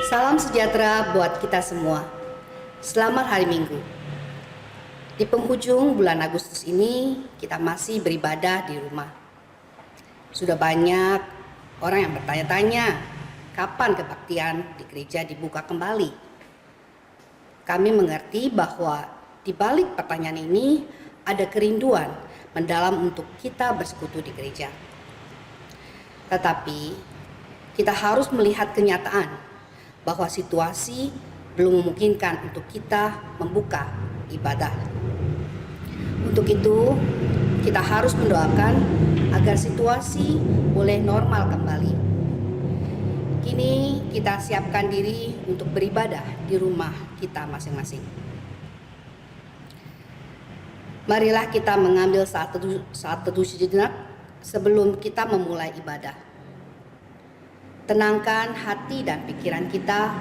Salam sejahtera buat kita semua. Selamat hari Minggu. Di penghujung bulan Agustus ini, kita masih beribadah di rumah. Sudah banyak orang yang bertanya-tanya, kapan kebaktian di gereja dibuka kembali? Kami mengerti bahwa di balik pertanyaan ini ada kerinduan mendalam untuk kita bersekutu di gereja. Tetapi kita harus melihat kenyataan bahwa situasi belum memungkinkan untuk kita membuka ibadah. Untuk itu, kita harus mendoakan agar situasi boleh normal kembali. Kini kita siapkan diri untuk beribadah di rumah kita masing-masing. Marilah kita mengambil saat teduh sejenak sebelum kita memulai ibadah. Tenangkan hati dan pikiran kita,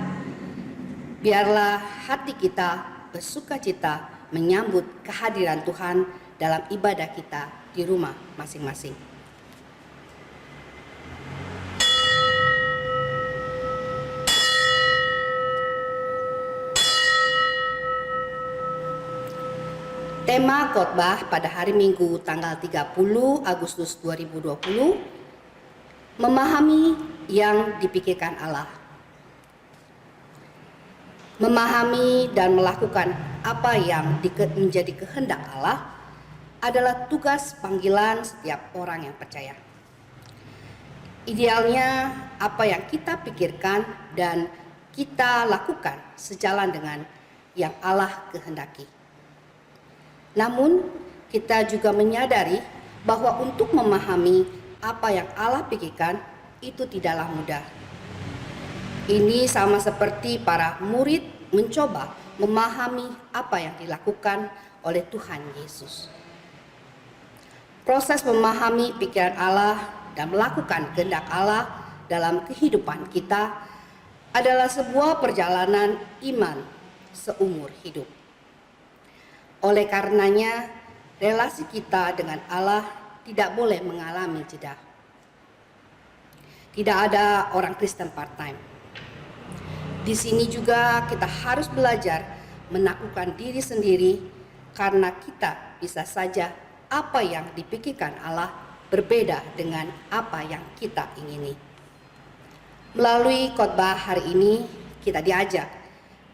biarlah hati kita bersukacita menyambut kehadiran Tuhan dalam ibadah kita di rumah masing-masing. Tema khotbah pada hari Minggu tanggal 30 Agustus 2020, memahami yang dipikirkan Allah. Memahami dan melakukan apa yang menjadi kehendak Allah adalah tugas panggilan setiap orang yang percaya. Idealnya apa yang kita pikirkan dan kita lakukan sejalan dengan yang Allah kehendaki. Namun kita juga menyadari bahwa untuk memahami apa yang Allah pikirkan itu tidaklah mudah. Ini sama seperti para murid mencoba memahami apa yang dilakukan oleh Tuhan Yesus. Proses memahami pikiran Allah dan melakukan kehendak Allah dalam kehidupan kita adalah sebuah perjalanan iman seumur hidup. Oleh karenanya, relasi kita dengan Allah tidak boleh mengalami jeda. Tidak ada orang Kristen part-time. Di sini juga kita harus belajar menaklukkan diri sendiri karena kita bisa saja apa yang dipikirkan Allah berbeda dengan apa yang kita ingini. Melalui khotbah hari ini kita diajak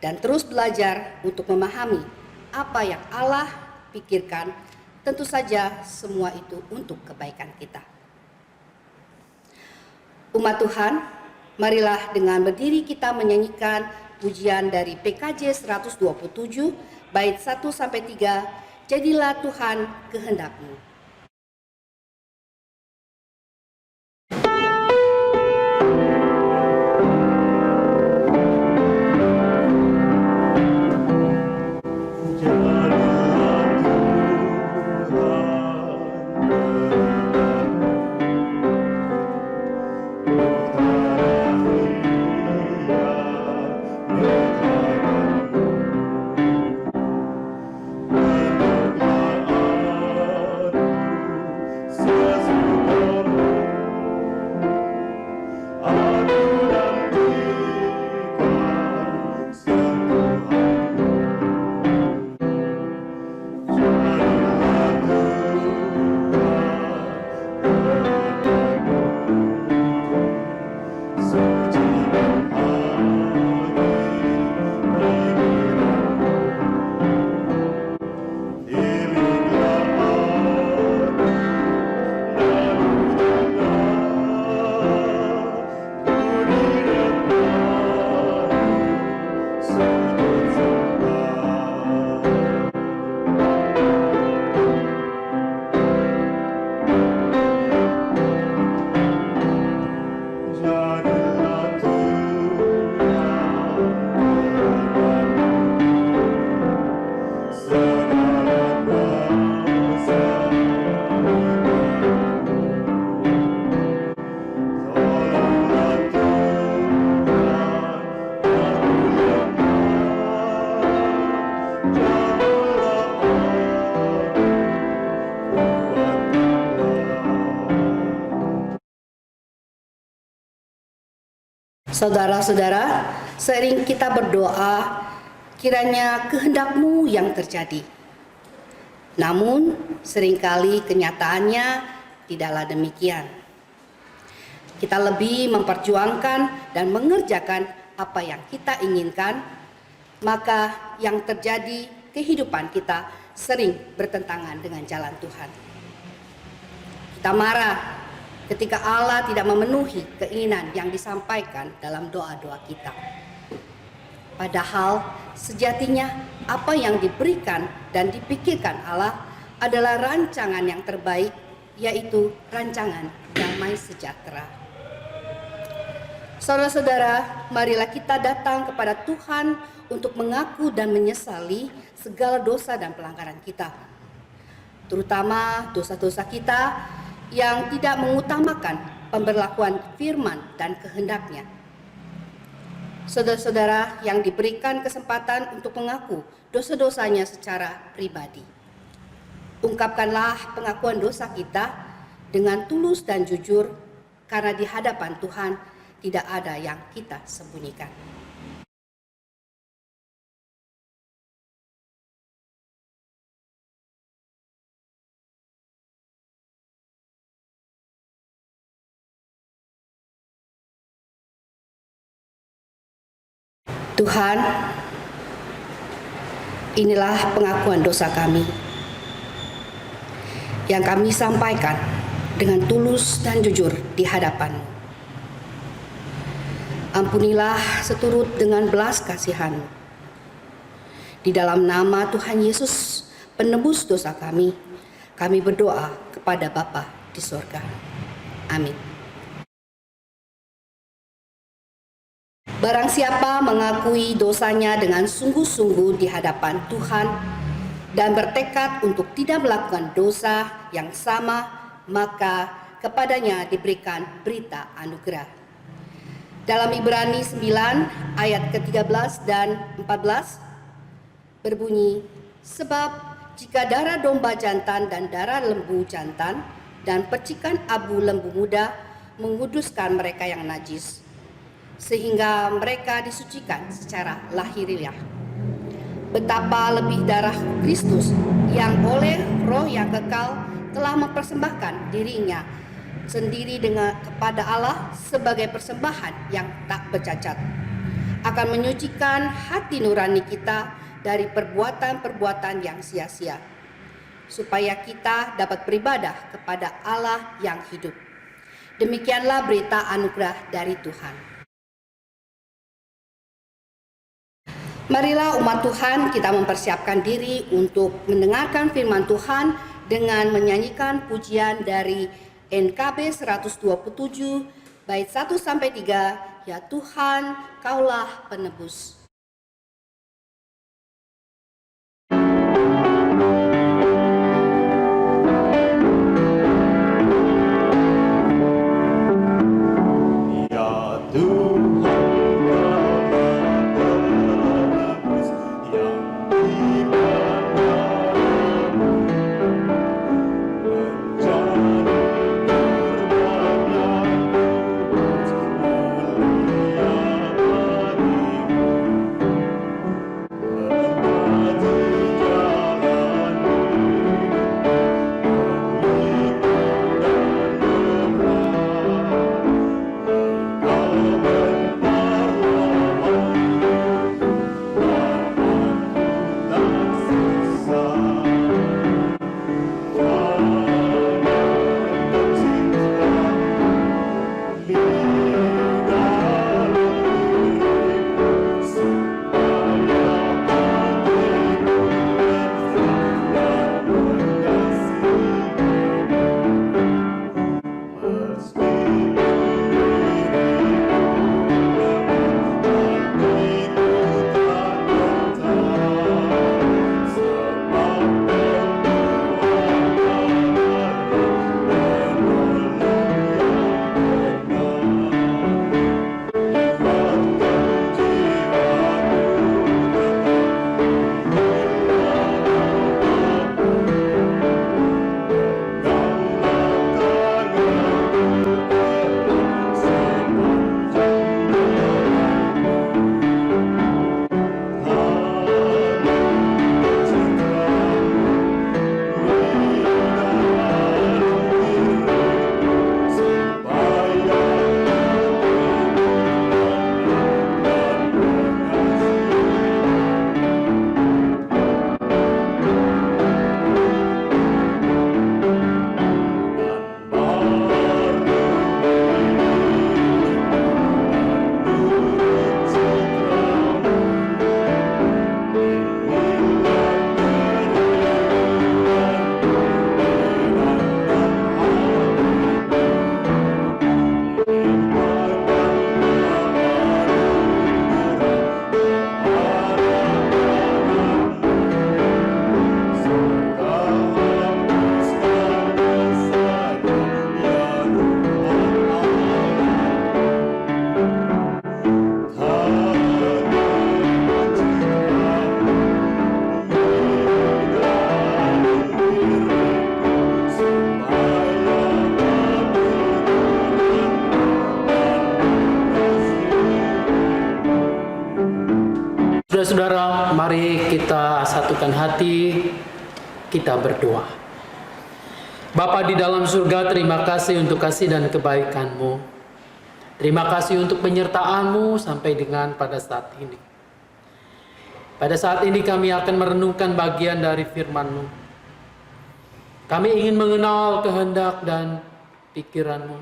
dan terus belajar untuk memahami apa yang Allah pikirkan. Tentu saja semua itu untuk kebaikan kita. Umat Tuhan, marilah dengan berdiri kita menyanyikan pujian dari PKJ 127 bait 1-3, jadilah Tuhan kehendak-Mu. Saudara-saudara, seiring kita berdoa, kiranya kehendak-Mu yang terjadi. Namun, seringkali kenyataannya tidaklah demikian. Kita lebih memperjuangkan dan mengerjakan apa yang kita inginkan, maka yang terjadi kehidupan kita sering bertentangan dengan jalan Tuhan. Kita marah ketika Allah tidak memenuhi keinginan yang disampaikan dalam doa-doa kita. Padahal sejatinya apa yang diberikan dan dipikirkan Allah adalah rancangan yang terbaik, yaitu rancangan damai sejahtera. Saudara-saudara, marilah kita datang kepada Tuhan untuk mengaku dan menyesali segala dosa dan pelanggaran kita, terutama dosa-dosa kita yang tidak mengutamakan pemberlakuan firman dan kehendak-Nya. Saudara-saudara yang diberikan kesempatan untuk mengaku dosa-dosanya secara pribadi, ungkapkanlah pengakuan dosa kita dengan tulus dan jujur, karena di hadapan Tuhan tidak ada yang kita sembunyikan. Tuhan, inilah pengakuan dosa kami yang kami sampaikan dengan tulus dan jujur di hadapan-Mu. Ampunilah seturut dengan belas kasihan-Mu. Di dalam nama Tuhan Yesus, penebus dosa kami berdoa kepada Bapa di sorga. Amin. Barang siapa mengakui dosanya dengan sungguh-sungguh di hadapan Tuhan dan bertekad untuk tidak melakukan dosa yang sama, maka kepadanya diberikan berita anugerah. Dalam Ibrani 9 ayat ke-13 dan 14 berbunyi, sebab jika darah domba jantan dan darah lembu jantan dan percikan abu lembu muda menguduskan mereka yang najis, sehingga mereka disucikan secara lahiriah, betapa lebih darah Kristus yang oleh Roh yang kekal telah mempersembahkan dirinya sendiri kepada Allah sebagai persembahan yang tak bercacat, akan menyucikan hati nurani kita dari perbuatan-perbuatan yang sia-sia, supaya kita dapat beribadah kepada Allah yang hidup. Demikianlah berita anugerah dari Tuhan. Marilah umat Tuhan kita mempersiapkan diri untuk mendengarkan firman Tuhan dengan menyanyikan pujian dari NKB 127 bait 1-3, ya Tuhan, Kaulah penebus. Saudara-saudara, mari kita satukan hati, kita berdoa. Bapa di dalam surga, terima kasih untuk kasih dan kebaikan-Mu. Terima kasih untuk penyertaan-Mu sampai dengan pada saat ini. Pada saat ini kami akan merenungkan bagian dari firman-Mu. Kami ingin mengenal kehendak dan pikiran-Mu.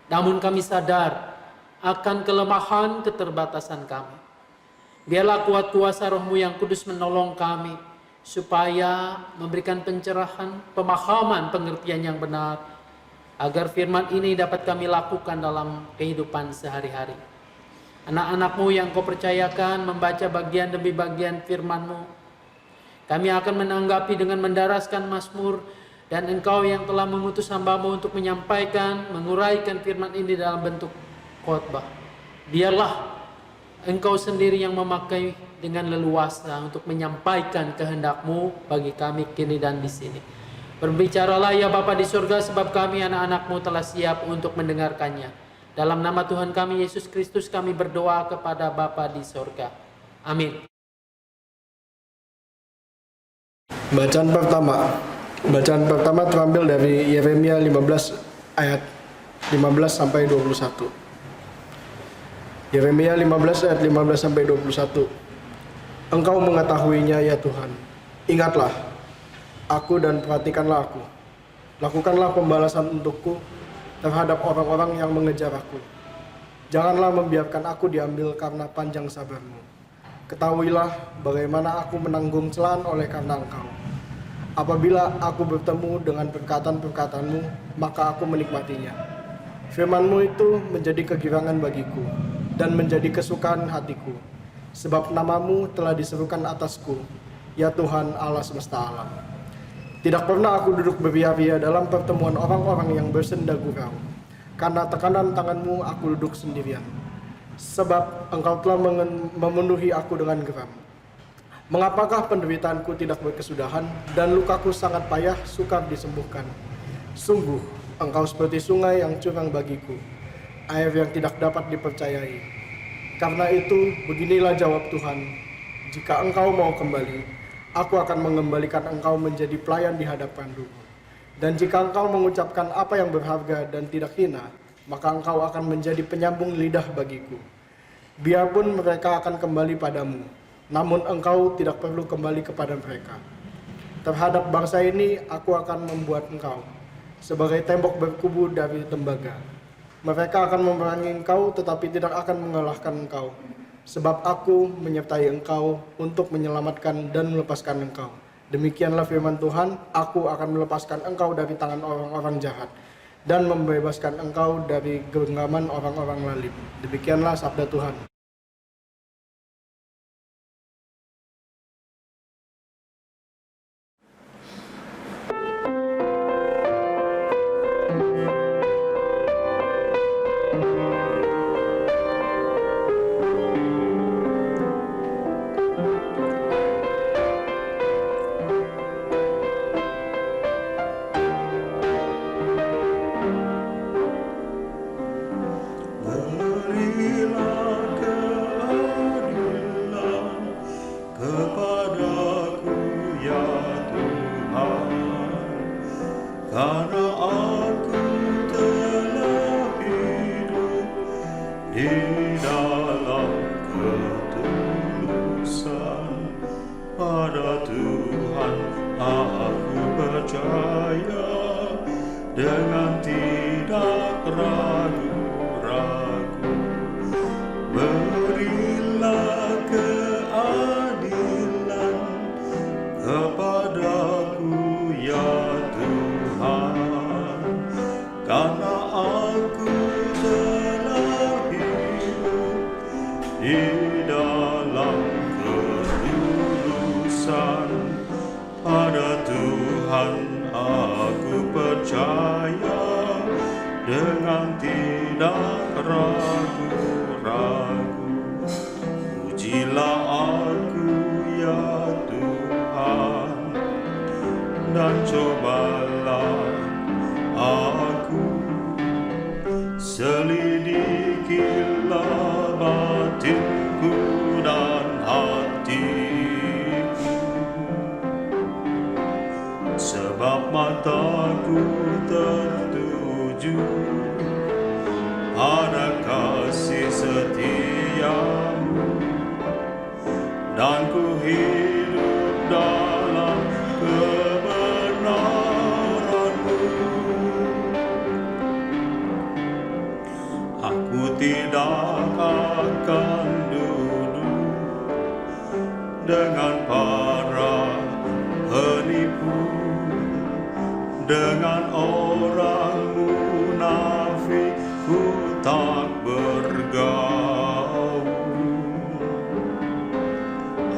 Namun kami sadar akan kelemahan keterbatasan kami. Biarlah kuat kuasa Roh-Mu yang kudus menolong kami, supaya memberikan pencerahan, pemahaman, pengertian yang benar, agar firman ini dapat kami lakukan dalam kehidupan sehari-hari. Anak-anak-Mu yang Kau percayakan membaca bagian demi bagian firman-Mu, kami akan menanggapi dengan mendaraskan Mazmur, dan Engkau yang telah mengutus hamba-Mu untuk menyampaikan, menguraikan firman ini dalam bentuk khotbah. Biarlah Engkau sendiri yang memakai dengan leluasa untuk menyampaikan kehendak-Mu bagi kami kini dan di sini. Berbicaralah ya Bapa di surga, sebab kami anak-anak-Mu telah siap untuk mendengarkannya. Dalam nama Tuhan kami Yesus Kristus kami berdoa kepada Bapa di surga. Amin. Bacaan pertama terambil dari Yeremia 15 ayat 15 sampai 21. Yeremia 15 ayat 15 sampai 21. Engkau mengetahuinya ya Tuhan. Ingatlah aku dan perhatikanlah aku. Lakukanlah pembalasan untukku terhadap orang-orang yang mengejar aku. Janganlah membiarkan aku diambil karena panjang sabar-Mu. Ketahuilah bagaimana aku menanggung celaan oleh karena Engkau. Apabila aku bertemu dengan perkataan-perkataan-Mu, maka aku menikmatinya. Firman-Mu itu menjadi kegirangan bagiku dan menjadi kesukaan hatiku, sebab nama-Mu telah diserukan atasku, ya Tuhan Allah semesta alam. Tidak pernah aku duduk beria-ria dalam pertemuan orang-orang yang bersenda gurau. Karena tekanan tangan-Mu aku duduk sendirian, sebab Engkau telah memenuhi aku dengan geram. Mengapakah penderitaanku tidak berkesudahan, dan lukaku sangat payah sukar disembuhkan? Sungguh, Engkau seperti sungai yang curang bagiku, air yang tidak dapat dipercayai. Karena itu, beginilah jawab Tuhan, jika Engkau mau kembali, aku akan mengembalikan Engkau menjadi pelayan di hadapan-Ku. Dan jika Engkau mengucapkan apa yang berharga dan tidak hina, maka Engkau akan menjadi penyambung lidah bagiku. Biarpun mereka akan kembali padamu, namun Engkau tidak perlu kembali kepada mereka. Terhadap bangsa ini, aku akan membuat Engkau sebagai tembok berkubu dari tembaga. Mereka akan memerangi Engkau, tetapi tidak akan mengalahkan Engkau, sebab aku menyertai Engkau untuk menyelamatkan dan melepaskan Engkau. Demikianlah firman Tuhan, aku akan melepaskan Engkau dari tangan orang-orang jahat dan membebaskan Engkau dari genggaman orang-orang lalim. Demikianlah sabda Tuhan. Dengan tidak ragu-ragu, berilah keadilan kepadaku ya Tuhan, karena aku telah hidup di dalam ketulusan. Pada Tuhan aku percaya, dengan tidak ragu-ragu. Pujilah aku ya Tuhan, dan cobalah aku. Selidikilah batinku dan hati setiamu, dan ku hidup dalam kebenaran-Mu. Aku tidak akan duduk dengan para penipu, dengan orang munafik ku tak bergaul.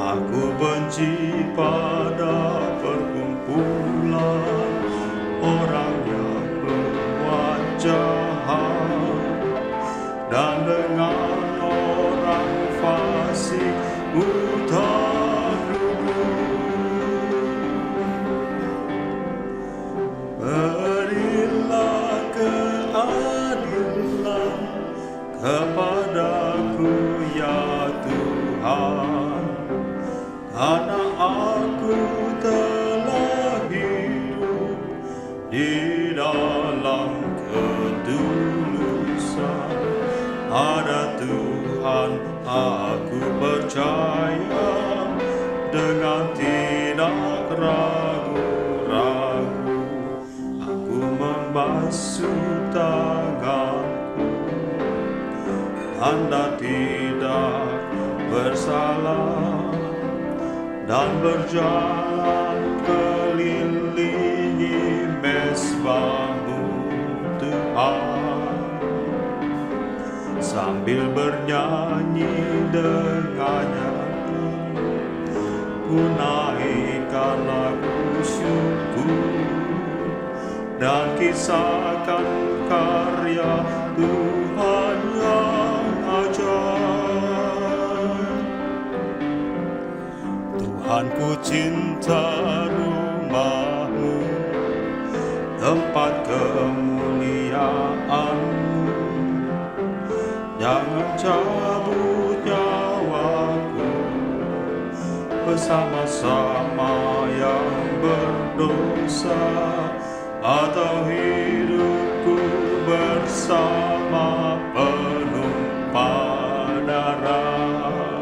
Aku benci pada perkumpulan orang yang berbuat jahat, dan dengan orang fasik ku tak duduk. Berilah keadilan kepadaku ya Tuhan, karena aku telah hidup di dalam ketulusan. Pada Tuhan aku percaya, dengan tidak ragu-ragu aku membasuh tanganku. Anda tidak bersalah dan berjalan kelilingi mesbah-Mu Tuhan, sambil bernyanyi dengan nyanyi ku naikkan lagu syukur dan kisahkan karya Tuhan yang ajaib. Tuhan, ku cinta rumah-Mu, tempat kemuliaan-Mu. Jangan cabut nyawaku bersama-sama yang berdosa, atau hidupku bersama penumpang darah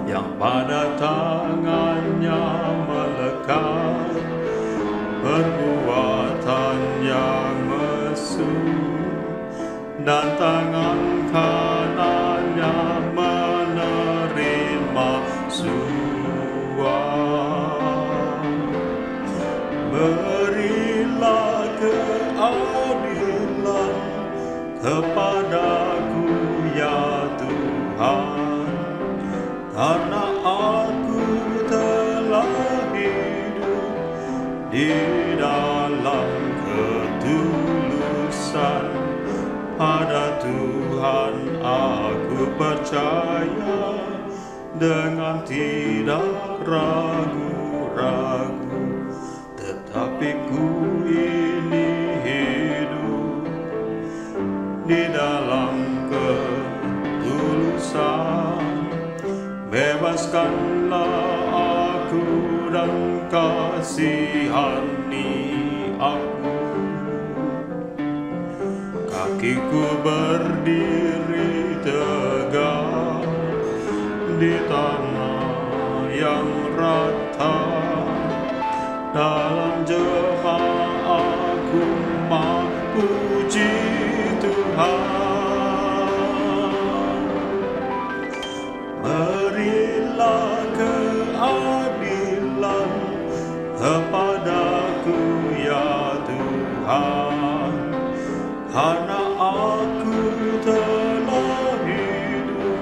yang pada tangannya melekat perbuatan yang mesum, dan tangan kanannya menerima suap. Berilah keadilan kepadaku ya Tuhan, karena aku telah hidup di dalam ketulusan. Pada Tuhan aku percaya, dengan tidak ragu-ragu, tetapi ku ini hidup di dalam ketulusan. Bebaskanlah aku dan kasihani aku. Kakiku berdiri tegak di tanah yang rata, dalam jemaat aku puji Tuhan. Berilah keadilan kepadaku ya Tuhan, karena aku telah hidup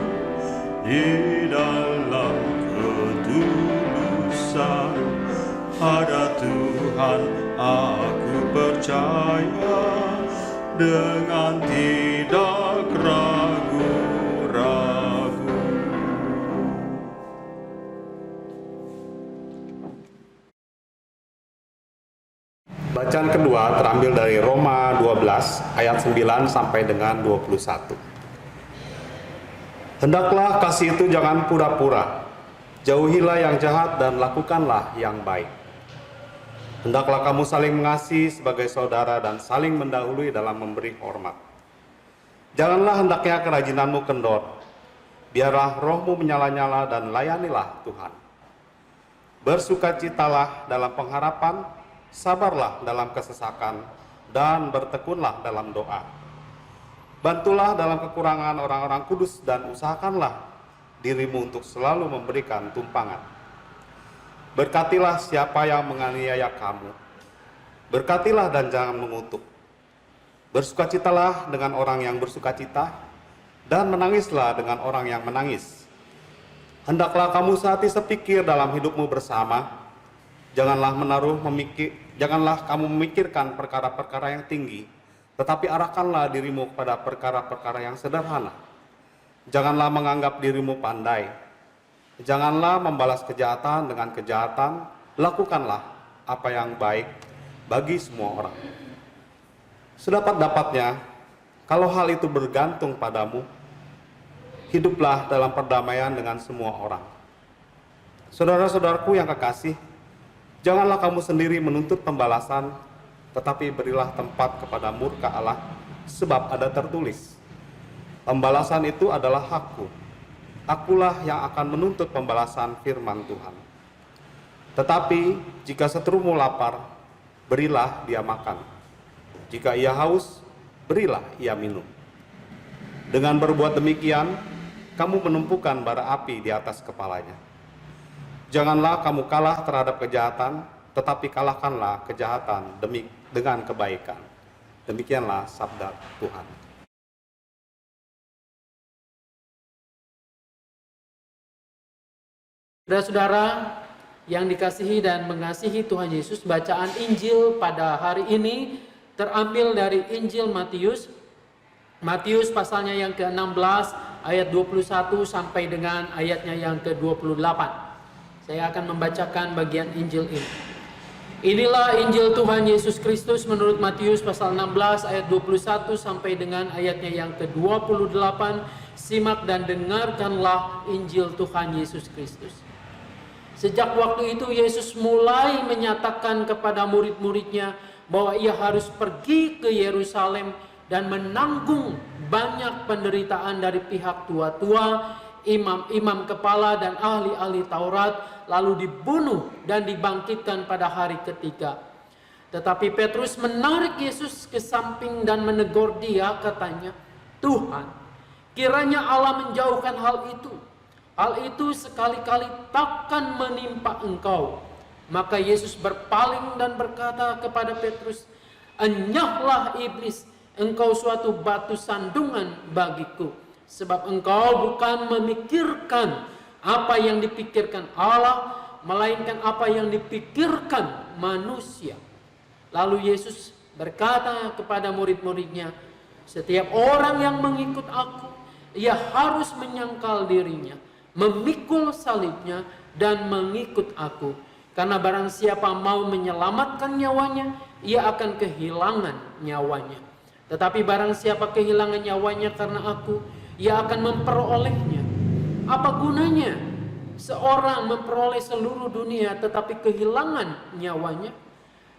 di dalam ketulusan. Pada Tuhan aku percaya, dengan tidak ragu-ragu. Bacaan kedua terambil dari Roma 12 ayat 9 sampai dengan 21. Hendaklah kasih itu jangan pura-pura, jauhilah yang jahat dan lakukanlah yang baik. Hendaklah kamu saling mengasihi sebagai saudara dan saling mendahului dalam memberi hormat. Janganlah hendaknya kerajinanmu kendor. Biarlah rohmu menyala-nyala dan layanilah Tuhan. Bersukacitalah dalam pengharapan, sabarlah dalam kesesakan, dan bertekunlah dalam doa. Bantulah dalam kekurangan orang-orang kudus dan usahakanlah dirimu untuk selalu memberikan tumpangan. Berkatilah siapa yang menganiaya kamu. Berkatilah dan jangan mengutuk. Bersukacitalah dengan orang yang bersukacita, dan menangislah dengan orang yang menangis. Hendaklah kamu sehati sepikir dalam hidupmu bersama. Janganlah kamu memikirkan perkara-perkara yang tinggi, tetapi arahkanlah dirimu kepada perkara-perkara yang sederhana. Janganlah menganggap dirimu pandai. Janganlah membalas kejahatan dengan kejahatan. Lakukanlah apa yang baik bagi semua orang. Sedapat-dapatnya, kalau hal itu bergantung padamu, hiduplah dalam perdamaian dengan semua orang. Saudara-saudaraku yang kekasih, janganlah kamu sendiri menuntut pembalasan, tetapi berilah tempat kepada murka Allah, sebab ada tertulis, pembalasan itu adalah hakku. Akulah yang akan menuntut pembalasan, firman Tuhan. Tetapi jika seterumu lapar, berilah dia makan. Jika ia haus, berilah ia minum. Dengan berbuat demikian, kamu menumpukan bara api di atas kepalanya. Janganlah kamu kalah terhadap kejahatan, tetapi kalahkanlah kejahatan dengan kebaikan. Demikianlah sabda Tuhan. Saudara-saudara yang dikasihi dan mengasihi Tuhan Yesus, bacaan Injil pada hari ini terambil dari Injil Matius. Matius pasalnya yang ke-16 ayat 21 sampai dengan ayatnya yang ke-28. Saya akan membacakan bagian Injil ini. Inilah Injil Tuhan Yesus Kristus menurut Matius pasal 16 ayat 21 sampai dengan ayatnya yang ke-28. Simak dan dengarkanlah Injil Tuhan Yesus Kristus. Sejak waktu itu Yesus mulai menyatakan kepada murid-muridnya bahwa ia harus pergi ke Yerusalem dan menanggung banyak penderitaan dari pihak tua-tua, imam-imam kepala dan ahli-ahli Taurat, lalu dibunuh dan dibangkitkan pada hari ketiga. Tetapi Petrus menarik Yesus ke samping dan menegur dia, katanya, "Tuhan, kiranya Allah menjauhkan hal itu. Hal itu sekali-kali takkan menimpa engkau." Maka Yesus berpaling dan berkata kepada Petrus, "Enyahlah iblis, engkau suatu batu sandungan bagiku, sebab engkau bukan memikirkan apa yang dipikirkan Allah, melainkan apa yang dipikirkan manusia." Lalu Yesus berkata kepada murid-muridnya, "Setiap orang yang mengikut aku, ia harus menyangkal dirinya, memikul salibnya, dan mengikut aku. Karena barang siapa mau menyelamatkan nyawanya, ia akan kehilangan nyawanya. Tetapi barang siapa kehilangan nyawanya karena aku, ia akan memperolehnya. Apa gunanya seorang memperoleh seluruh dunia tetapi kehilangan nyawanya?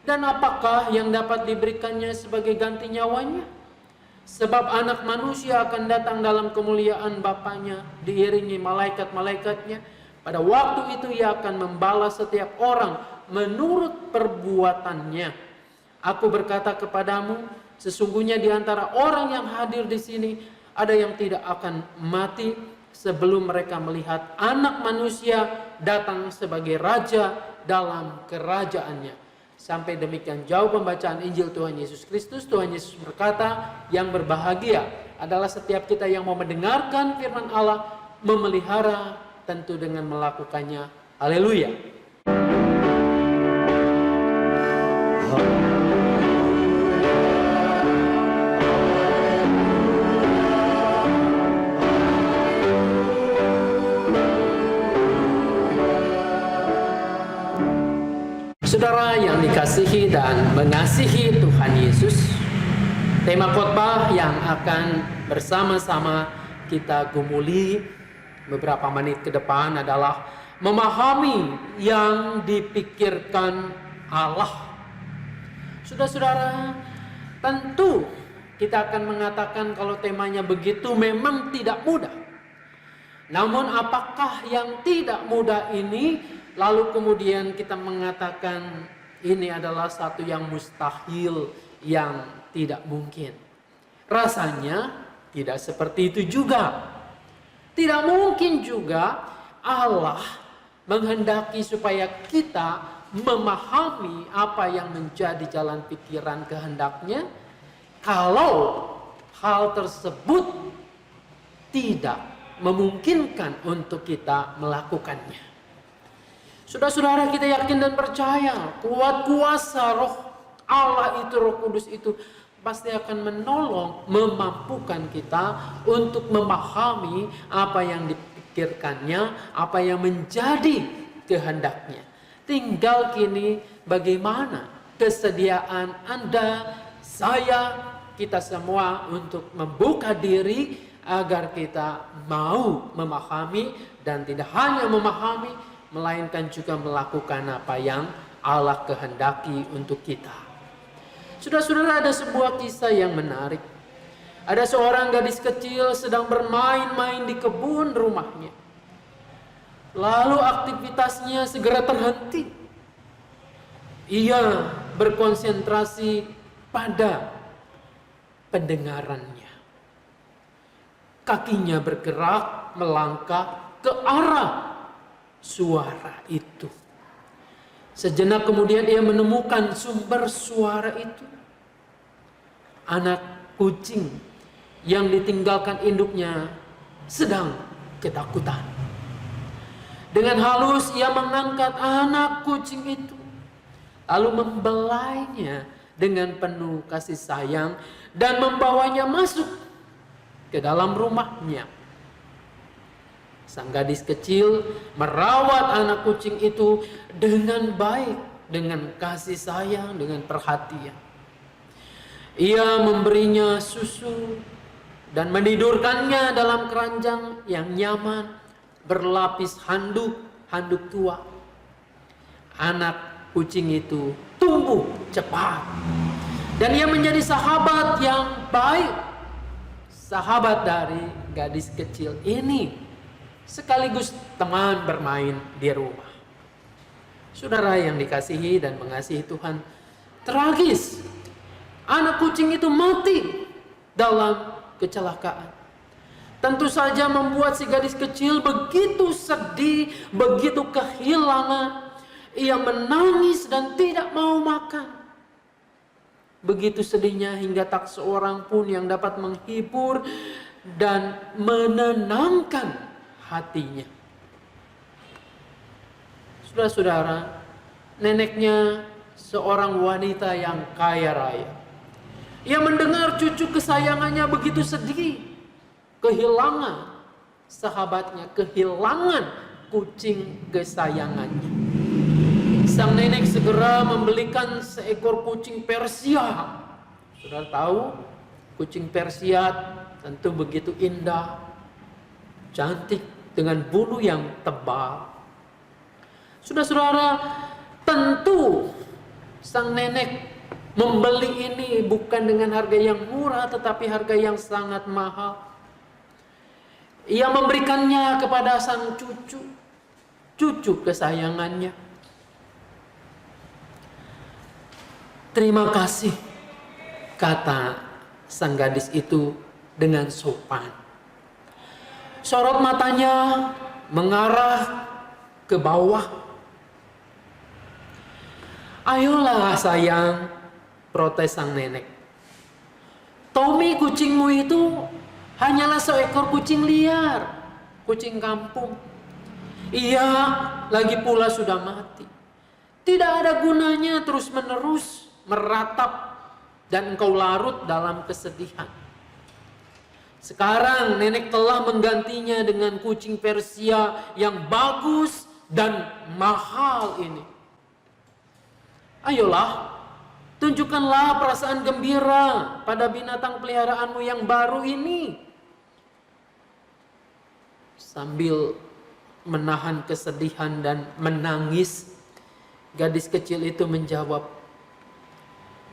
Dan apakah yang dapat diberikannya sebagai ganti nyawanya? Sebab anak manusia akan datang dalam kemuliaan Bapanya, diiringi malaikat-malaikatnya. Pada waktu itu ia akan membalas setiap orang menurut perbuatannya. Aku berkata kepadamu, sesungguhnya di antara orang yang hadir di sini ada yang tidak akan mati sebelum mereka melihat Anak Manusia datang sebagai Raja dalam kerajaannya." Sampai demikian jauh pembacaan Injil Tuhan Yesus Kristus. Tuhan Yesus berkata, yang berbahagia adalah setiap kita yang mau mendengarkan firman Allah, memelihara, tentu dengan melakukannya. Haleluya. Saudara yang dikasihi dan mengasihi Tuhan Yesus, tema khotbah yang akan bersama-sama kita gumuli beberapa menit ke depan adalah memahami yang dipikirkan Allah. Saudara-saudara, tentu kita akan mengatakan kalau temanya begitu memang tidak mudah. Namun apakah yang tidak mudah ini lalu kemudian kita mengatakan ini adalah satu yang mustahil, yang tidak mungkin? Rasanya tidak seperti itu juga. Tidak mungkin juga Allah menghendaki supaya kita memahami apa yang menjadi jalan pikiran kehendaknya kalau hal tersebut tidak memungkinkan untuk kita melakukannya. Saudara-saudara, kita yakin dan percaya kuat kuasa Roh Allah itu, Roh Kudus itu pasti akan menolong, memampukan kita untuk memahami apa yang dipikirkannya, apa yang menjadi kehendaknya. Tinggal kini bagaimana kesediaan Anda, saya, kita semua untuk membuka diri agar kita mau memahami dan tidak hanya memahami, melainkan juga melakukan apa yang Allah kehendaki untuk kita. Saudara-saudara, ada sebuah kisah yang menarik. Ada seorang gadis kecil sedang bermain-main di kebun rumahnya. Lalu aktivitasnya segera terhenti. Ia berkonsentrasi pada pendengarannya. Kakinya bergerak melangkah ke arah suara itu. Sejenak kemudian ia menemukan sumber suara itu. Anak kucing yang ditinggalkan induknya sedang ketakutan. Dengan halus ia mengangkat anak kucing itu, lalu membelainya dengan penuh kasih sayang dan membawanya masuk ke dalam rumahnya. Sang gadis kecil merawat anak kucing itu dengan baik, dengan kasih sayang, dengan perhatian. Ia memberinya susu dan menidurkannya dalam keranjang yang nyaman, berlapis handuk tua. Anak kucing itu tumbuh cepat dan ia menjadi sahabat yang baik, sahabat dari gadis kecil ini, sekaligus teman bermain di rumah. Saudara yang dikasihi dan mengasihi Tuhan, tragis, anak kucing itu mati dalam kecelakaan. Tentu saja membuat si gadis kecil begitu sedih, begitu kehilangan. Ia menangis dan tidak mau makan. Begitu sedihnya hingga tak seorang pun yang dapat menghibur dan menenangkan hatinya. Saudara-saudara, neneknya seorang wanita yang kaya raya. Ia mendengar cucu kesayangannya begitu sedih, kehilangan sahabatnya, kehilangan kucing kesayangannya. Sang nenek segera membelikan seekor kucing Persia. Saudara tahu, kucing Persia tentu begitu indah, cantik dengan bulu yang tebal. Saudara-saudara, tentu sang nenek membeli ini bukan dengan harga yang murah, tetapi harga yang sangat mahal. Ia memberikannya kepada sang cucu kesayangannya. Terima kasih, kata sang gadis itu dengan sopan. Sorot matanya mengarah ke bawah. Ayolah sayang, protes sang nenek. Tommy kucingmu itu hanyalah seekor kucing liar, kucing kampung. Ia lagi pula sudah mati. Tidak ada gunanya terus-menerus meratap dan engkau larut dalam kesedihan. Sekarang nenek telah menggantinya dengan kucing Persia yang bagus dan mahal ini. Ayolah, tunjukkanlah perasaan gembira pada binatang peliharaanmu yang baru ini. Sambil menahan kesedihan dan menangis, gadis kecil itu menjawab,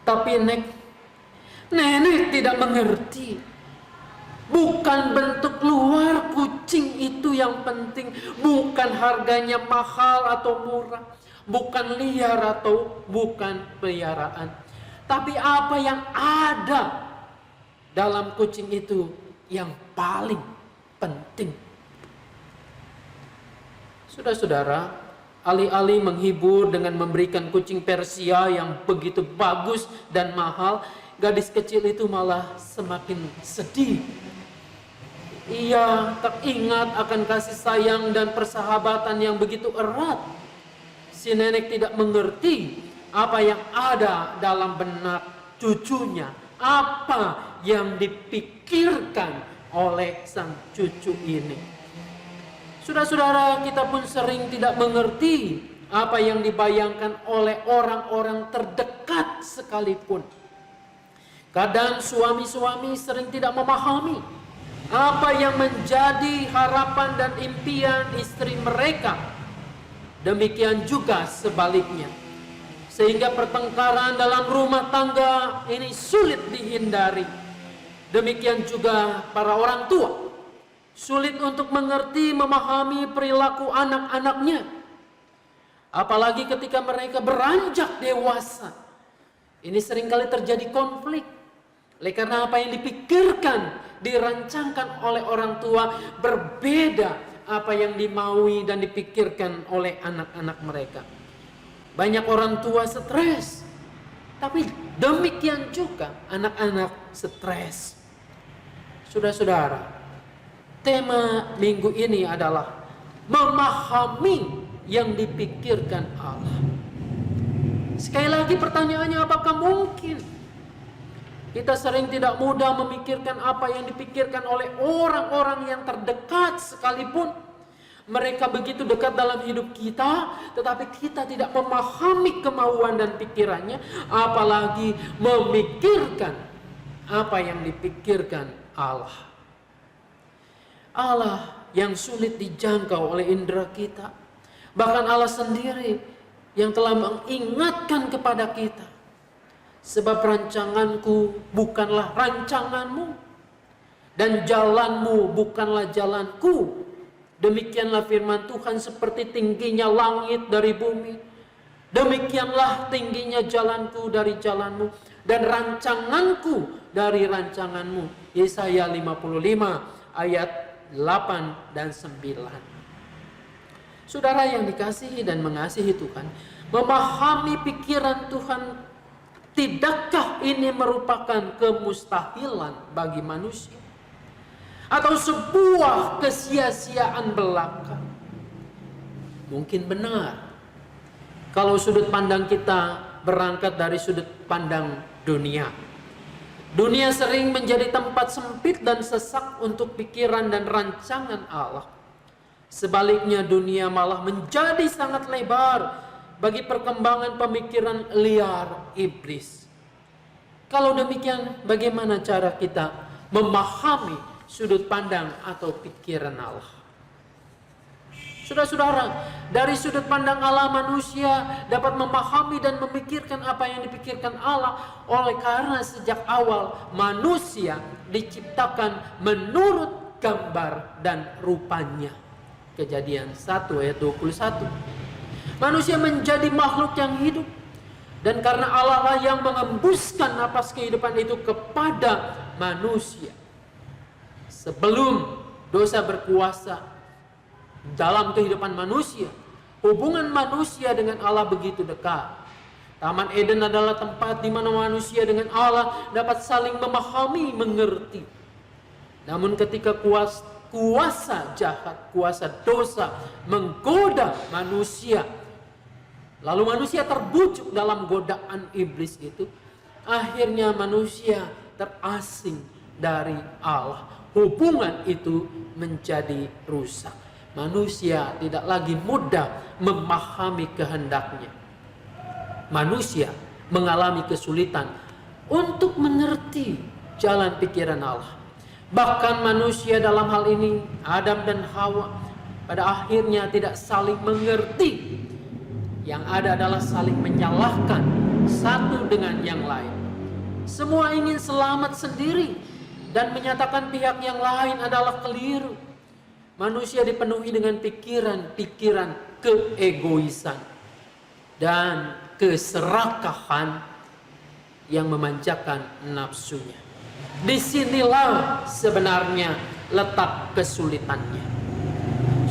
tapi Nek, Nenek tidak mengerti. Bukan bentuk luar kucing itu yang penting, bukan harganya mahal atau murah, bukan liar atau bukan peliharaan, tapi apa yang ada dalam kucing itu yang paling penting. Saudara-saudara, alih-alih menghibur dengan memberikan kucing Persia yang begitu bagus dan mahal, gadis kecil itu malah semakin sedih. Ia teringat akan kasih sayang dan persahabatan yang begitu erat. Si nenek tidak mengerti apa yang ada dalam benak cucunya, apa yang dipikirkan oleh sang cucu ini. Saudara-saudara, kita pun sering tidak mengerti apa yang dibayangkan oleh orang-orang terdekat sekalipun. Kadang suami-suami sering tidak memahami apa yang menjadi harapan dan impian istri mereka. Demikian juga sebaliknya. Sehingga pertengkaran dalam rumah tangga ini sulit dihindari. Demikian juga para orang tua. Sulit untuk mengerti, memahami perilaku anak-anaknya. Apalagi ketika mereka beranjak dewasa. Ini seringkali terjadi konflik. Oleh karena apa yang dipikirkan, dirancangkan oleh orang tua berbeda apa yang dimaui dan dipikirkan oleh anak-anak mereka. Banyak orang tua stres, tapi demikian juga anak-anak stres. Saudara-saudara, tema minggu ini adalah memahami yang dipikirkan Allah. Sekali lagi pertanyaannya, apakah mungkin kita sering tidak mudah memikirkan apa yang dipikirkan oleh orang-orang yang terdekat sekalipun mereka begitu dekat dalam hidup kita, tetapi kita tidak memahami kemauan dan pikirannya, apalagi memikirkan apa yang dipikirkan Allah. Allah yang sulit dijangkau oleh indera kita. Bahkan Allah sendiri yang telah mengingatkan kepada kita. Sebab rancanganku bukanlah rancanganmu, dan jalanmu bukanlah jalanku. Demikianlah firman Tuhan, seperti tingginya langit dari bumi, demikianlah tingginya jalanku dari jalanmu, dan rancanganku dari rancanganmu. Yesaya 55 ayat 8 dan 9. Saudara yang dikasihi dan mengasihi Tuhan, memahami pikiran Tuhan, tidakkah ini merupakan kemustahilan bagi manusia? Atau sebuah kesia-siaan belaka? Mungkin benar kalau sudut pandang kita berangkat dari sudut pandang dunia. Dunia sering menjadi tempat sempit dan sesak untuk pikiran dan rancangan Allah. Sebaliknya dunia malah menjadi sangat lebar bagi perkembangan pemikiran liar iblis. Kalau demikian, bagaimana cara kita memahami sudut pandang atau pikiran Allah? Saudara-saudara, dari sudut pandang Allah, manusia dapat memahami dan memikirkan apa yang dipikirkan Allah, oleh karena sejak awal manusia diciptakan menurut gambar dan rupanya. Kejadian 1 ayat 21. Manusia menjadi makhluk yang hidup, dan karena Allah lah yang mengembuskan napas kehidupan itu kepada manusia. Sebelum dosa berkuasa dalam kehidupan manusia, hubungan manusia dengan Allah begitu dekat. Taman Eden adalah tempat di mana manusia dengan Allah dapat saling memahami, mengerti. Namun ketika kuasa jahat, kuasa dosa menggoda manusia, lalu manusia terbujuk dalam godaan iblis itu, akhirnya manusia terasing dari Allah. Hubungan itu menjadi rusak. Manusia tidak lagi mudah memahami kehendaknya. Manusia mengalami kesulitan untuk mengerti jalan pikiran Allah. Bahkan manusia dalam hal ini, Adam dan Hawa, pada akhirnya tidak saling mengerti. Yang ada adalah saling menyalahkan satu dengan yang lain. Semua ingin selamat sendiri dan menyatakan pihak yang lain adalah keliru. Manusia dipenuhi dengan pikiran-pikiran keegoisan dan keserakahan yang memanjakan nafsunya. Disinilah sebenarnya letak kesulitannya.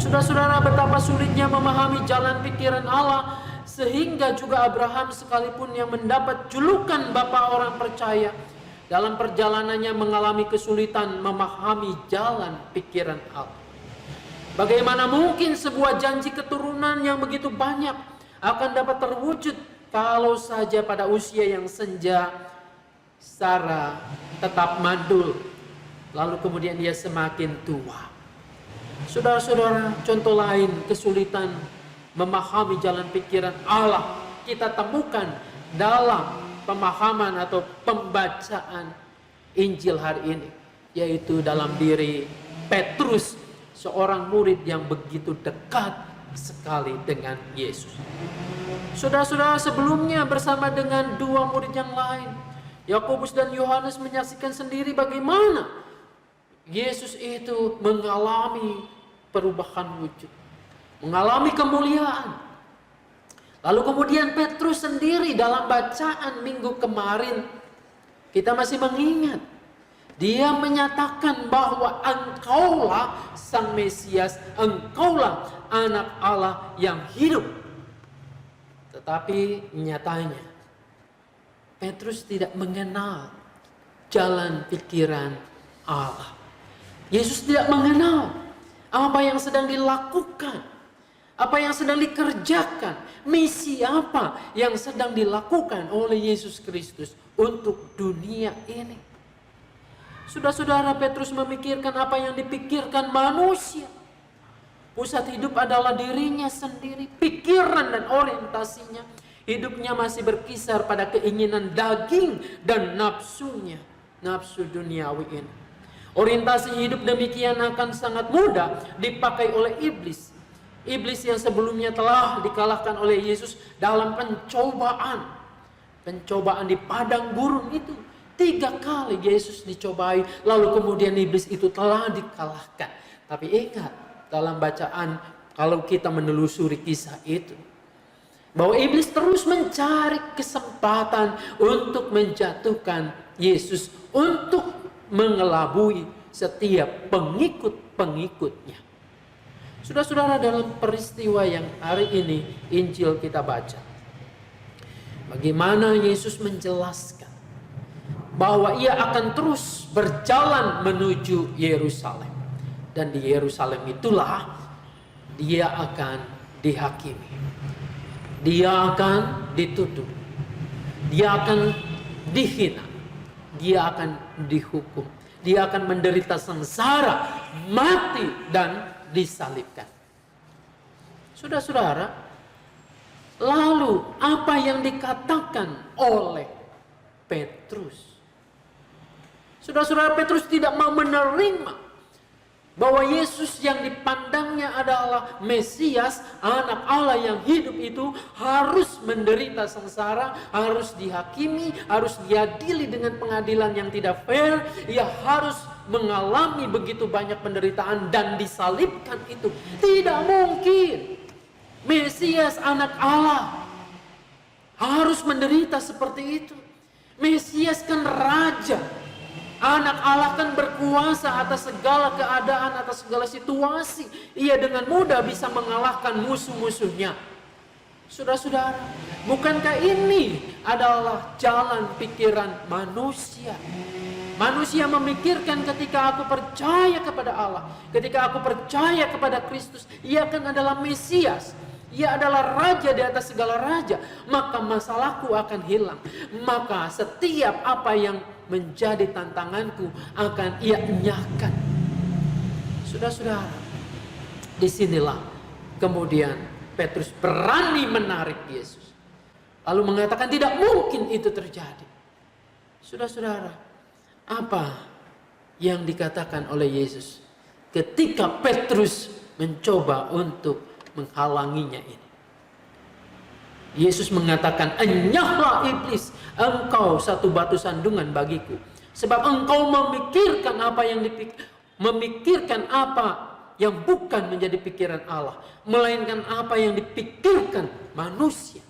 Saudara-saudara, betapa sulitnya memahami jalan pikiran Allah, sehingga juga Abraham sekalipun yang mendapat julukan Bapa orang percaya, dalam perjalanannya mengalami kesulitan memahami jalan pikiran Allah. Bagaimana mungkin sebuah janji keturunan yang begitu banyak akan dapat terwujud kalau saja pada usia yang senja Sarah tetap mandul, lalu kemudian dia semakin tua. Saudara-saudara, contoh lain kesulitan memahami jalan pikiran Allah kita temukan dalam pemahaman atau pembacaan Injil hari ini, yaitu dalam diri Petrus, seorang murid yang begitu dekat sekali dengan Yesus. Saudara-saudara, sebelumnya bersama dengan dua murid yang lain, Yakobus dan Yohanes, menyaksikan sendiri bagaimana Yesus itu mengalami perubahan wujud, mengalami kemuliaan. Lalu kemudian Petrus sendiri dalam bacaan minggu kemarin, kita masih mengingat, dia menyatakan bahwa engkaulah Sang Mesias, engkaulah Anak Allah yang hidup. Tetapi nyatanya Petrus tidak mengenal jalan pikiran Allah. Yesus tidak mengenal apa yang sedang dilakukan, apa yang sedang dikerjakan, misi apa yang sedang dilakukan oleh Yesus Kristus untuk dunia ini. Saudara-saudara, Petrus memikirkan apa yang dipikirkan manusia. Pusat hidup adalah dirinya sendiri, pikiran dan orientasinya. Hidupnya masih berkisar pada keinginan daging dan nafsunya, nafsu duniawi ini. Orientasi hidup demikian akan sangat mudah dipakai oleh iblis. Iblis yang sebelumnya telah dikalahkan oleh Yesus dalam pencobaan. Pencobaan di padang gurun itu. 3 kali Yesus dicobai, lalu kemudian iblis itu telah dikalahkan. Tapi ingat, dalam bacaan kalau kita menelusuri kisah itu, bahwa iblis terus mencari kesempatan untuk menjatuhkan Yesus, untuk mengelabui setiap pengikut-pengikutnya. Saudara-saudara, dalam peristiwa yang hari ini Injil kita baca, bagaimana Yesus menjelaskan bahwa ia akan terus berjalan menuju Yerusalem. Dan di Yerusalem itulah dia akan dihakimi. Dia akan dituduh. Dia akan dihina. Dia akan dihukum. Dia akan menderita sengsara, mati dan disalibkan. Saudara-saudara, lalu apa yang dikatakan oleh Petrus? Saudara-saudara, Petrus tidak mau menerima bahwa Yesus yang dipandangnya adalah Mesias, Anak Allah yang hidup itu harus menderita sengsara, harus dihakimi, harus diadili dengan pengadilan yang tidak fair. Ia harus mengalami begitu banyak penderitaan dan disalibkan itu. Tidak mungkin Mesias, Anak Allah harus menderita seperti itu. Mesias kan raja. Anak Allah kan berkuasa atas segala keadaan, atas segala situasi. Ia dengan mudah bisa mengalahkan musuh-musuhnya. Saudara-saudara, bukankah ini adalah jalan pikiran manusia? Manusia memikirkan ketika aku percaya kepada Allah, ketika aku percaya kepada Kristus, ia kan adalah Mesias. Ia adalah raja di atas segala raja, maka masalahku akan hilang. Maka setiap apa yang menjadi tantanganku akan ia enyahkan. Saudara-saudara, disinilah kemudian Petrus berani menarik Yesus, lalu mengatakan tidak mungkin itu terjadi. Saudara-saudara, apa yang dikatakan oleh Yesus ketika Petrus mencoba untuk menghalanginya ini? Yesus mengatakan, "Enyahlah iblis, engkau satu batu sandungan bagiku, sebab engkau memikirkan apa yang bukan menjadi pikiran Allah, melainkan apa yang dipikirkan manusia."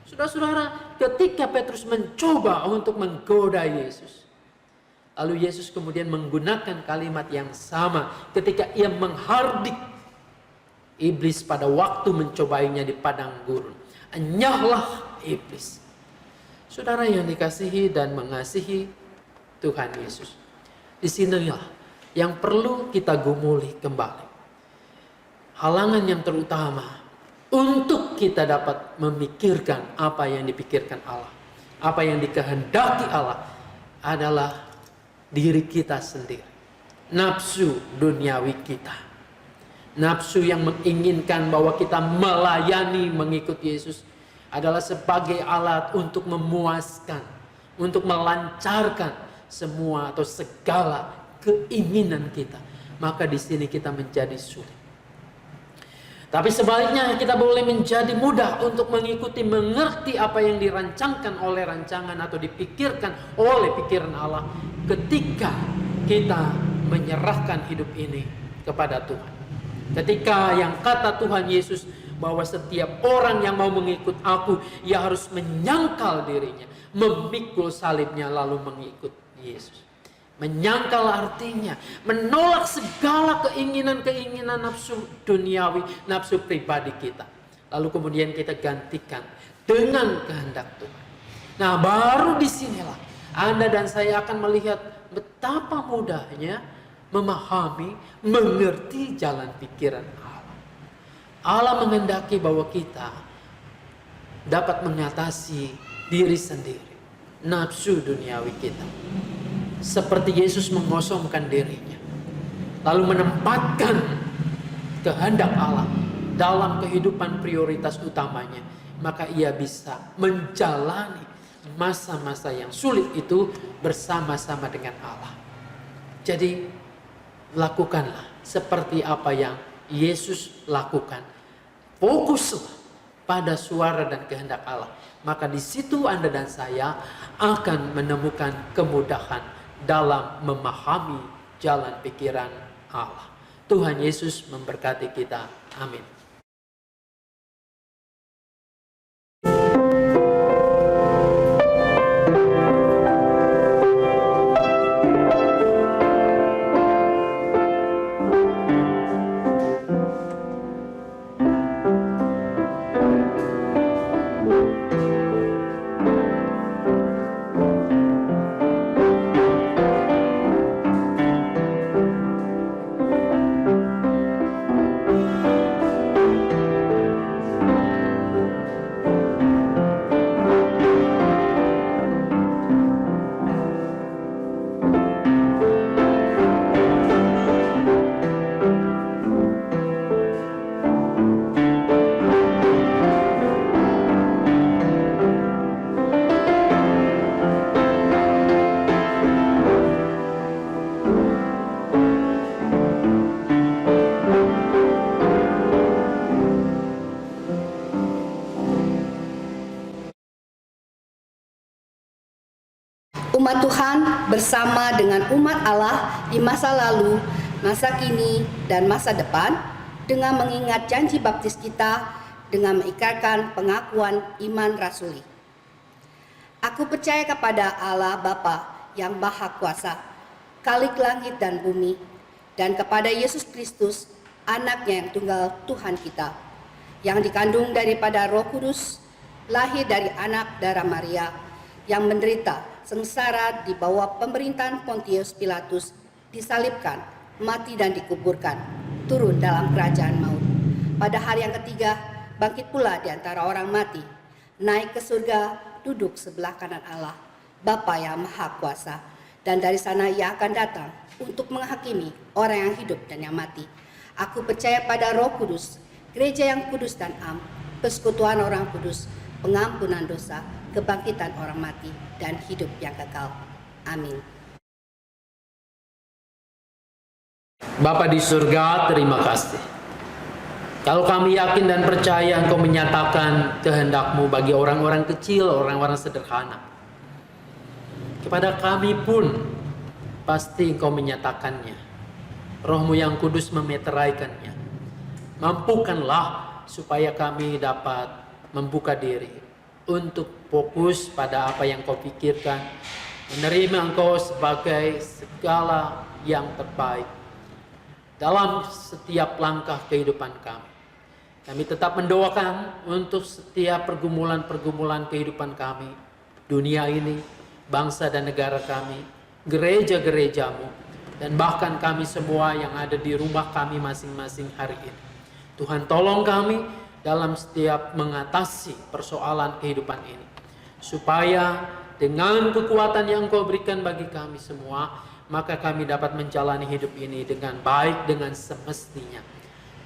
Saudara-saudara, ketika Petrus mencoba untuk menggoda Yesus, lalu Yesus kemudian menggunakan kalimat yang sama ketika ia menghardik iblis pada waktu mencobainya di padang gurun. "Enyahlah iblis." Saudara yang dikasihi dan mengasihi Tuhan Yesus, disinilah yang perlu kita gumuli kembali. Halangan yang terutama untuk kita dapat memikirkan apa yang dipikirkan Allah, apa yang dikehendaki Allah, adalah diri kita sendiri. Nafsu duniawi kita. Nafsu yang menginginkan bahwa kita melayani mengikut Yesus adalah sebagai alat untuk memuaskan, untuk melancarkan semua atau segala keinginan kita. Maka di sini kita menjadi sulit. Tapi sebaliknya kita boleh menjadi mudah untuk mengikuti, mengerti apa yang dirancangkan oleh rancangan atau dipikirkan oleh pikiran Allah ketika kita menyerahkan hidup ini kepada Tuhan. Ketika yang kata Tuhan Yesus bahwa setiap orang yang mau mengikut aku, ia harus menyangkal dirinya, memikul salibnya lalu mengikut Yesus. Menyangkal artinya menolak segala keinginan-keinginan nafsu duniawi, nafsu pribadi kita. Lalu kemudian kita gantikan dengan kehendak Tuhan. Nah, baru disinilah Anda dan saya akan melihat betapa mudahnya memahami, mengerti jalan pikiran Allah. Allah menghendaki bahwa kita dapat mengatasi diri sendiri, nafsu duniawi kita. Seperti Yesus mengosongkan dirinya, lalu menempatkan kehendak Allah dalam kehidupan prioritas utamanya, maka ia bisa menjalani masa-masa yang sulit itu bersama-sama dengan Allah. Jadi lakukanlah seperti apa yang Yesus lakukan. Fokuslah pada suara dan kehendak Allah. Maka di situ Anda dan saya akan menemukan kemudahan dalam memahami jalan pikiran Allah. Tuhan Yesus memberkati kita. Amin. Umat Tuhan bersama dengan umat Allah di masa lalu, masa kini, dan masa depan dengan mengingat janji baptis kita dengan mengikrarkan pengakuan iman rasuli. Aku percaya kepada Allah Bapa yang Maha Kuasa, Khalik langit dan bumi, dan kepada Yesus Kristus, anaknya yang tunggal Tuhan kita, yang dikandung daripada Roh Kudus, lahir dari anak darah Maria, yang menderita sengsara di bawah pemerintahan Pontius Pilatus, disalibkan, mati dan dikuburkan, turun dalam kerajaan maut. Pada hari yang ketiga, bangkit pula di antara orang mati, naik ke surga, duduk sebelah kanan Allah, Bapa yang Maha Kuasa, dan dari sana ia akan datang untuk menghakimi orang yang hidup dan yang mati. Aku percaya pada Roh Kudus, gereja yang kudus dan am, persekutuan orang kudus, pengampunan dosa, kebangkitan orang mati, dan hidup yang kekal. Amin. Bapa di surga, terima kasih. Kalau kami yakin dan percaya Engkau menyatakan kehendak-Mu bagi orang-orang kecil, orang-orang sederhana, kepada kami pun pasti Engkau menyatakannya. Roh-Mu yang kudus memeteraikannya. Mampukanlah supaya kami dapat membuka diri untuk fokus pada apa yang Kau pikirkan, menerima Engkau sebagai segala yang terbaik dalam setiap langkah kehidupan kami. Kami tetap mendoakan untuk setiap pergumulan-pergumulan kehidupan kami, dunia ini, bangsa dan negara kami, gereja-gereja-Mu, dan bahkan kami semua yang ada di rumah kami masing-masing hari ini. Tuhan tolong kami dalam setiap mengatasi persoalan kehidupan ini, supaya dengan kekuatan yang Kau berikan bagi kami semua, maka kami dapat menjalani hidup ini dengan baik, dengan semestinya.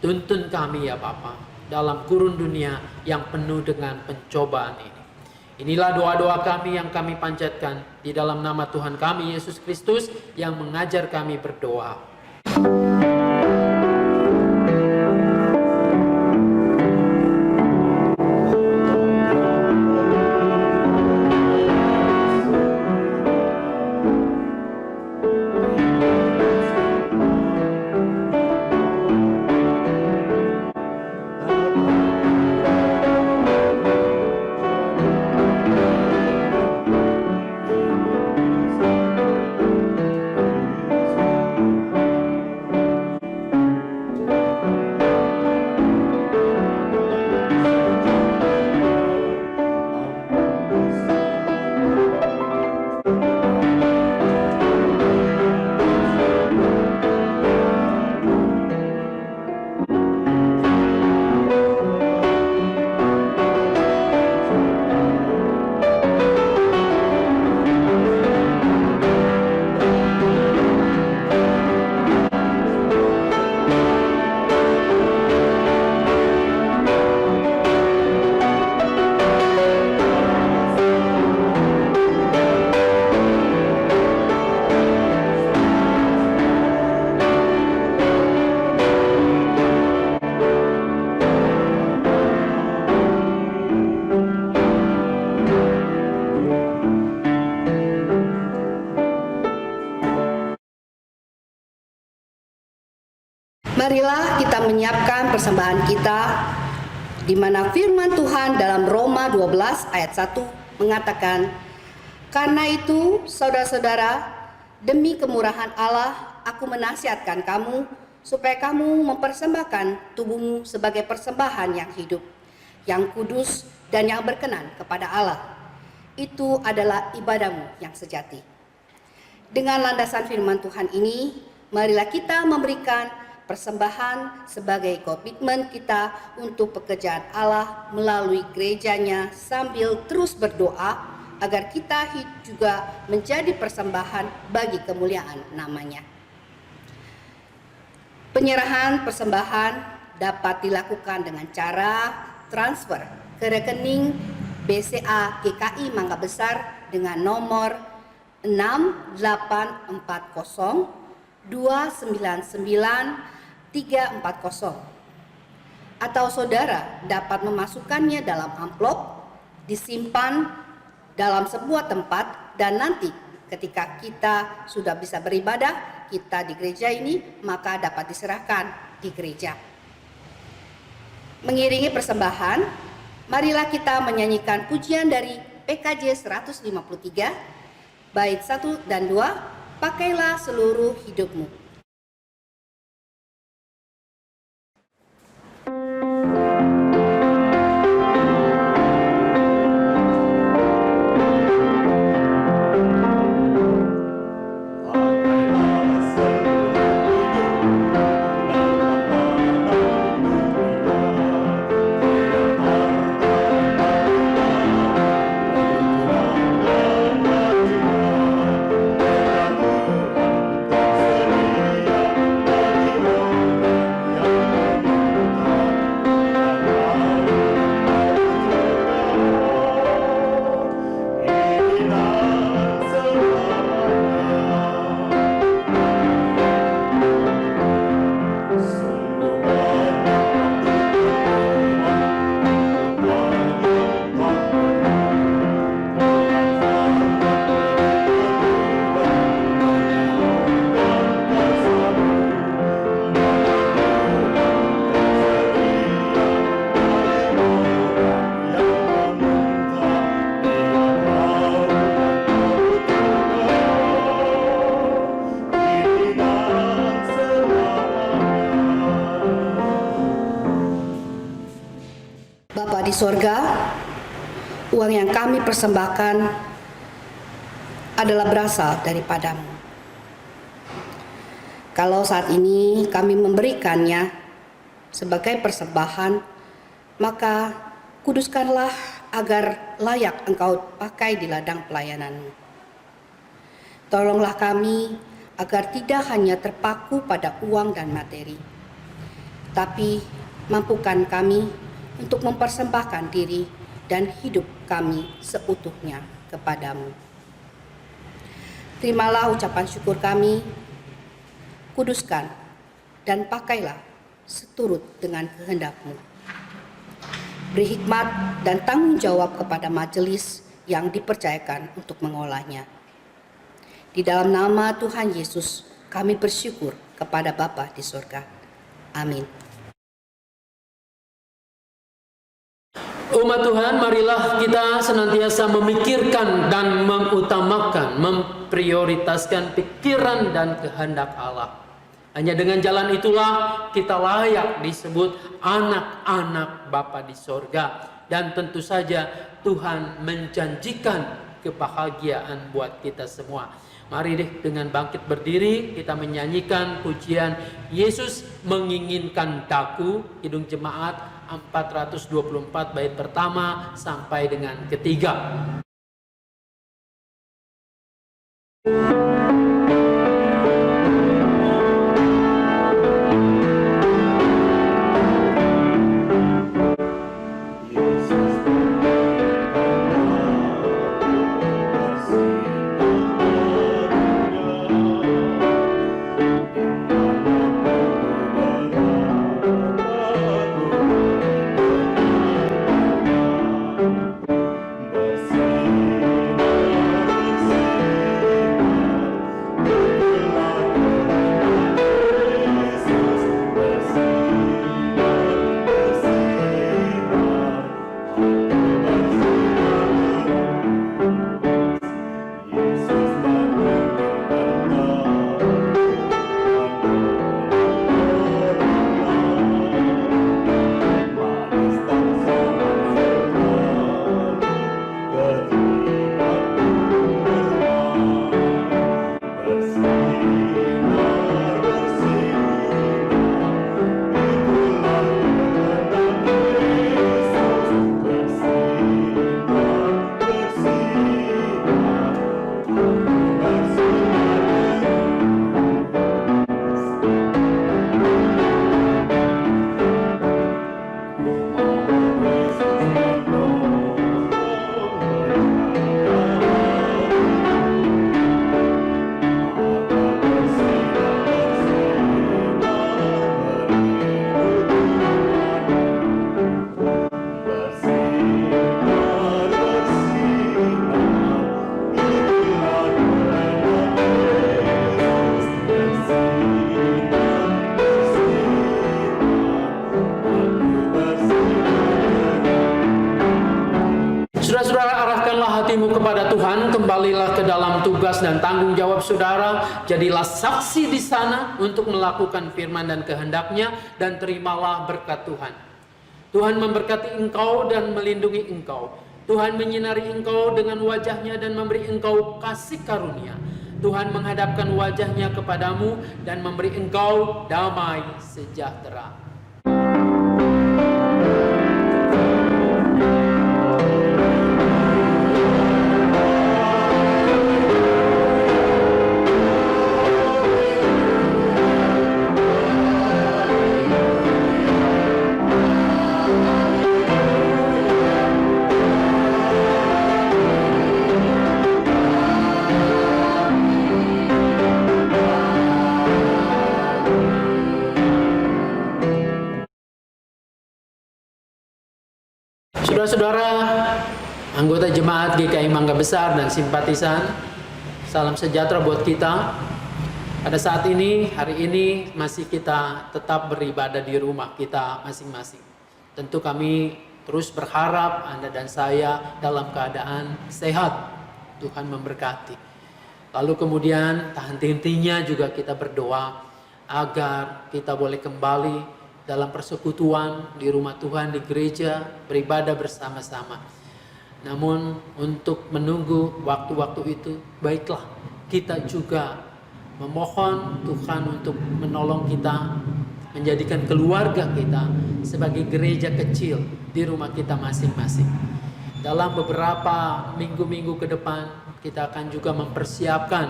Tuntun kami ya Bapa dalam kurun dunia yang penuh dengan pencobaan ini. Inilah doa-doa kami yang kami panjatkan di dalam nama Tuhan kami Yesus Kristus yang mengajar kami berdoa. Marilah kita menyiapkan persembahan kita, di mana firman Tuhan dalam Roma 12 ayat 1 mengatakan, "Karena itu, saudara-saudara, demi kemurahan Allah, aku menasihatkan kamu, supaya kamu mempersembahkan tubuhmu sebagai persembahan yang hidup, yang kudus, dan yang berkenan kepada Allah. Itu adalah ibadahmu yang sejati." Dengan landasan firman Tuhan ini, marilah kita memberikan persembahan sebagai komitmen kita untuk pekerjaan Allah melalui gerejanya, sambil terus berdoa agar kita juga menjadi persembahan bagi kemuliaan namanya. Penyerahan persembahan dapat dilakukan dengan cara transfer ke rekening BCA GKI Mangga Besar dengan nomor 6840 299 340, atau saudara dapat memasukkannya dalam amplop, disimpan dalam sebuah tempat, dan nanti ketika kita sudah bisa beribadah kita di gereja ini, maka dapat diserahkan di gereja. Mengiringi persembahan, marilah kita menyanyikan pujian dari PKJ 153 bait 1 dan 2, "Pakailah seluruh hidupmu." di sorga, uang yang kami persembahkan adalah berasal daripadamu. Kalau saat ini kami memberikannya sebagai persembahan, maka kuduskanlah agar layak Engkau pakai di ladang pelayananmu. Tolonglah kami agar tidak hanya terpaku pada uang dan materi, tapi mampukan kami untuk mempersembahkan diri dan hidup kami seutuhnya kepadamu. Terimalah ucapan syukur kami, kuduskan dan pakailah seturut dengan kehendak-Mu. Beri hikmat dan tanggung jawab kepada majelis yang dipercayakan untuk mengolahnya. Di dalam nama Tuhan Yesus, kami bersyukur kepada Bapa di surga. Amin. Umat Tuhan, marilah kita senantiasa memikirkan dan mengutamakan, memprioritaskan pikiran dan kehendak Allah. Hanya dengan jalan itulah kita layak disebut anak-anak Bapa di sorga. Dan tentu saja Tuhan menjanjikan kebahagiaan buat kita semua. Mari deh dengan bangkit berdiri kita menyanyikan pujian Yesus menginginkan daku, Kidung Jemaat 424 bait pertama sampai dengan ketiga. Kembalilah ke dalam tugas dan tanggung jawab saudara. Jadilah saksi di sana untuk melakukan firman dan kehendak-Nya, dan terimalah berkat Tuhan. Tuhan memberkati engkau dan melindungi engkau. Tuhan menyinari engkau dengan wajah-Nya dan memberi engkau kasih karunia. Tuhan menghadapkan wajah-Nya kepadamu dan memberi engkau damai sejahtera. Saudara-saudara, anggota jemaat GKI Mangga Besar dan simpatisan, salam sejahtera buat kita. Pada saat ini, hari ini masih kita tetap beribadah di rumah kita masing-masing. Tentu kami terus berharap Anda dan saya dalam keadaan sehat. Tuhan memberkati. Lalu kemudian tak henti-hentinya juga kita berdoa agar kita boleh kembali dalam persekutuan di rumah Tuhan, di gereja, beribadah bersama-sama. Namun untuk menunggu waktu-waktu itu, baiklah kita juga memohon Tuhan untuk menolong kita, menjadikan keluarga kita sebagai gereja kecil di rumah kita masing-masing. Dalam beberapa minggu-minggu ke depan, kita akan juga mempersiapkan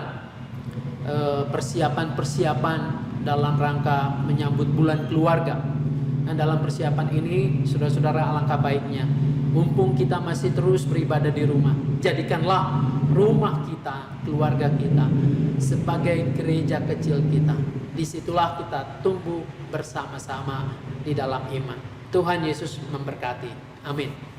persiapan-persiapan dalam rangka menyambut bulan keluarga. Dan dalam persiapan ini, saudara-saudara, alangkah baiknya mumpung kita masih terus beribadah di rumah, jadikanlah rumah kita, keluarga kita sebagai gereja kecil kita. Disitulah kita tumbuh bersama-sama di dalam iman. Tuhan Yesus memberkati. Amin.